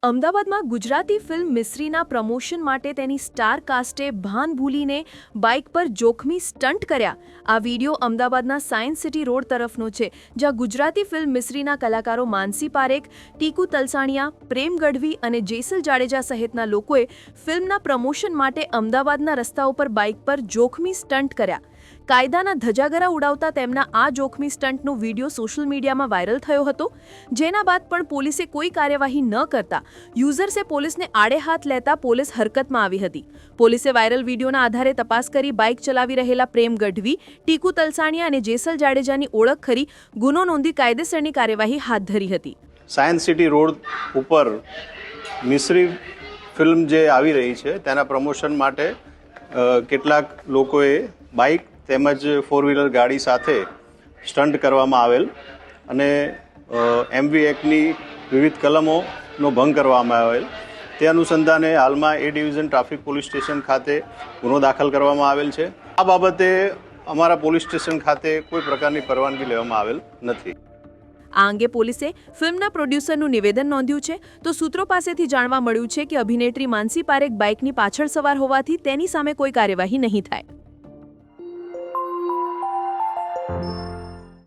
અમદાવાદમાં Gujarati film મિસ્રીના promotion માટે તેની સ્ટાર કાસ્ટે ભાન ભૂલીને બાઇક પર જોખમી સ્ટન્ટ કર્યા. આ વિડીયો અમદાવાદના સાયન્સ સિટી રોડ તરફનો છે, જ્યાં ગુજરાતી ફિલ્મ મિસ્રીના કલાકારો માનસી પારેખ, ટીકુ તલસાણિયા, પ્રેમ ગઢવી અને જેસલ જાડેજા સહિતના લોકોએ ફિલ્મના પ્રમોશન માટે અમદાવાદના રસ્તાઓ પર બાઇક પર જોખમી સ્ટન્ટ કર્યા. કાયદાના ધજાગરા ઉડાવતા તેમના આ જોખમી સ્ટન્ટનો વિડીયો સોશિયલ મીડિયામાં વાયરલ થયો હતો, જેના બાદ પણ પોલીસે કોઈ કાર્યવાહી ન કરતા યુઝર્સે પોલીસને આડે હાથ લેતા પોલીસ હરકતમાં આવી હતી. પોલીસે વાયરલ વિડીયોના આધારે તપાસ કરી બાઇક ચલાવી રહેલા પ્રેમ ગઢવી, ટીકુ તલસાણિયા અને જેસલ જાડેજાની ઓળખ કરી ગુનો નોંધી કાયદેસરની કાર્યવાહી હાથ ધરી હતી. સાયન્સ સિટી રોડ ઉપર મિસ્રી ફિલ્મ જે આવી રહી છે તેના પ્રમોશન માટે કેટલાક લોકોએ બાઇક તેમજ ફોર વ્હીલર ગાડી સાથે સ્ટન્ટ કરવામાં આવેલ અને MV એક્ટની વિવિધ કલમોનો ભંગ કરવામાં આવેલ. તે અનુસંધાને હાલમાં એ ડિવિઝન ટ્રાફિક પોલીસ સ્ટેશન ખાતે ગુનો દાખલ કરવામાં આવેલ છે. આ બાબતે અમારા પોલીસ સ્ટેશન ખાતે કોઈ પ્રકારની પરવાનગી લેવામાં આવેલ નથી. આ અંગે પોલીસે ફિલ્મના પ્રોડ્યુસરનું નિવેદન નોંધ્યું છે. તો સૂત્રો પાસેથી જાણવા મળ્યું છે કે અભિનેત્રી માનસી પારેખ બાઇકની પાછળ સવાર હોવાથી તેની સામે કોઈ કાર્યવાહી નહીં થાય.